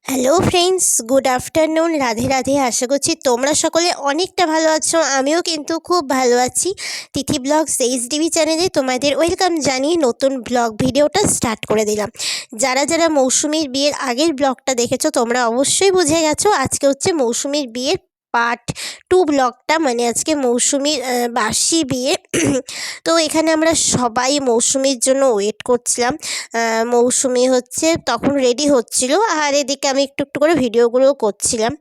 Hello friends, good afternoon. Radhe Radhe. আশা করছি তোমরা সকলে অনেকটা ভালো আছো। আমিও কিন্তু খুব ভালো আছি। তিথি ব্লগস এইচডিবি চ্যানেলে তোমাদের ওয়েলকাম জানিয়ে নতুন ব্লগ ভিডিওটা স্টার্ট করে দিলাম। যারা যারা মৌসুমীর বিয়ের আগের ব্লগটা দেখেছো তোমরা অবশ্যই বুঝে গেছো আজকে হচ্ছে মৌসুমীর বিয়ের পার্ট 2 ব্লগটা, মানে আজকে মৌসুমীর বাসি বিয়ে। তো এখানে আমরা সবাই মৌসুমীর জন্য ওয়েট করছিলাম। মৌসুমী হচ্ছে তখন রেডি হচ্ছিল, আর এদিকে আমি একটু একটু করে ভিডিওগুলো করছিলাম।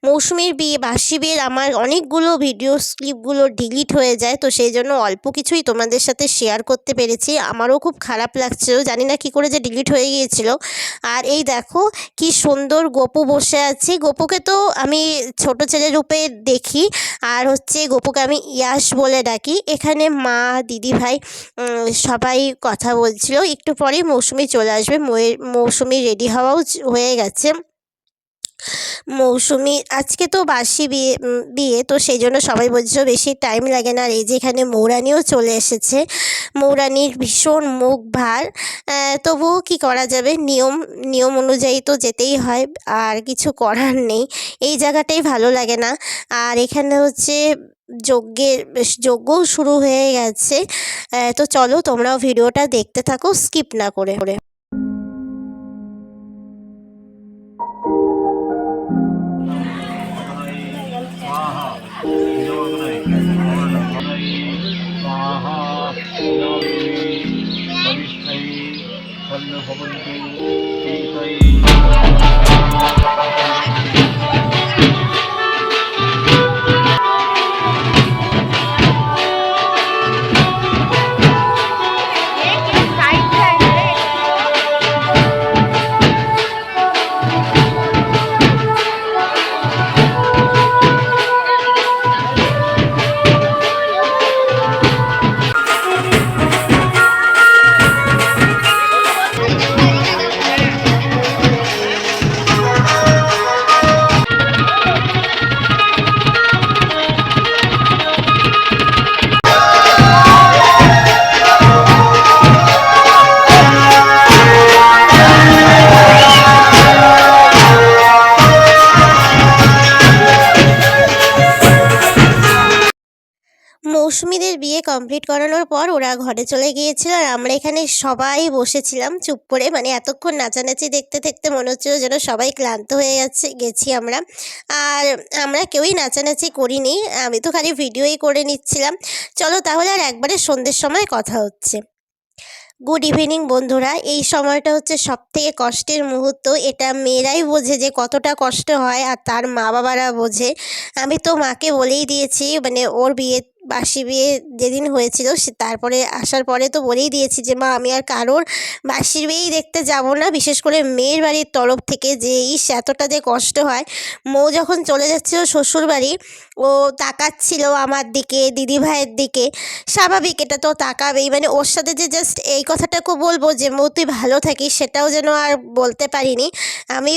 মৌসুমীর বিয়ে বাসি বিয়ের আমার অনেকগুলো ভিডিও ক্লিপগুলো ডিলিট হয়ে যায়, তো সেই জন্য অল্প কিছুই তোমাদের সাথে শেয়ার করতে পেরেছি। আমারও খুব খারাপ লাগছিল, জানি না কী করে যে ডিলিট হয়ে গিয়েছিল। আর এই দেখো কি সুন্দর গোপু বসে আছে। গোপুকে তো আমি ছোট ছেলে রূপে দেখি, আর হচ্ছে গোপুকে আমি ইয়াশ বলে ডাকি। এখানে মা দিদি ভাই সবাই কথা বলছিল। একটু পরেই মৌসুমী চলে আসবে। মৌসুমী রেডি হওয়াও হয়ে গেছে। মৌসুমী আজকে তো বাসি বিয়ে তো সেই জন্য সবাই বলছিল বেশি টাইম লাগে না। আর এই যে এখানে মৌরানিও চলে এসেছে। মৌরানির ভীষণ মুখ ভার, তবুও কি করা যাবে, নিয়ম অনুযায়ী তো যেতেই হয়, আর কিছু করার নেই। এই জায়গাটাই ভালো লাগে না। আর এখানে হচ্ছে যজ্ঞও শুরু হয়ে গেছে। তো চলো তোমরাও ভিডিওটা দেখতে থাকো স্কিপ না করে। মৌসুমীদের বিয়ে কমপ্লিট করানোর পর ওরা ঘরে চলে গিয়েছিল, আর আমরা এখানে সবাই বসেছিলাম চুপ করে। মানে এতক্ষণ নাচানাচি দেখতে দেখতে মনে হচ্ছিল যেন সবাই ক্লান্ত হয়ে গেছি আমরা। আর আমরা কেউই নাচানাচি করিনি, আমি তো খালি ভিডিওই করে নিচ্ছিলাম। চলো তাহলে আর একবারে সন্ধ্যের সময় কথা হচ্ছে। গুড ইভিনিং বন্ধুরা। এই সময়টা হচ্ছে সবথেকে কষ্টের মুহূর্ত। এটা মেয়েরাই বোঝে যে কতটা কষ্ট হয়, আর তার মা বাবারা বোঝে। আমি তো মাকে বলেই দিয়েছি, মানে ওর বাসি বিয়ে যেদিন হয়েছিল তারপরে আসার পরে তো বলেই দিয়েছি যে মা আমি আর কারোর বাসির বিয়েই দেখতে যাব না, বিশেষ করে মেয়ের বাড়ির তরফ থেকে। যে এতটা যে কষ্ট হয়। মৌ যখন চলে যাচ্ছিল শ্বশুর বাড়ি, ও তাকাচ্ছিল আমার দিকে, দিদি ভাইয়ের দিকে। স্বাভাবিক, এটা তো তাকাবেই। মানে ওর সাথে যে জাস্ট এই কথাটাকে বলবো যে মৌ তুই ভালো থাকিস, সেটাও যেন আর বলতে পারিনি আমি।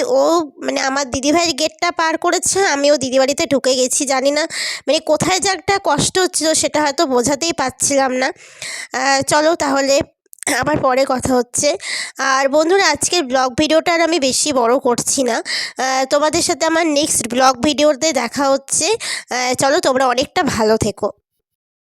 মানে আমার দিদিভাইয়ের গেটটা পার করেছে, আমিও দিদি বাড়িতে ঢুকে গেছি। জানি না মানে কোথায় যে একটা কষ্ট হচ্ছিল সেটা হয়তো বোঝাতেই পারছিলাম না। চলো তাহলে আবার পরে কথা হচ্ছে। আর বন্ধুরা আজকের ব্লগ ভিডিওটা আর আমি বেশি বড় করছি না, তোমাদের সাথে আমার নেক্সট ব্লগ ভিডিওতে দেখা হচ্ছে। চলো তোমরা অনেকটা ভালো থেকো।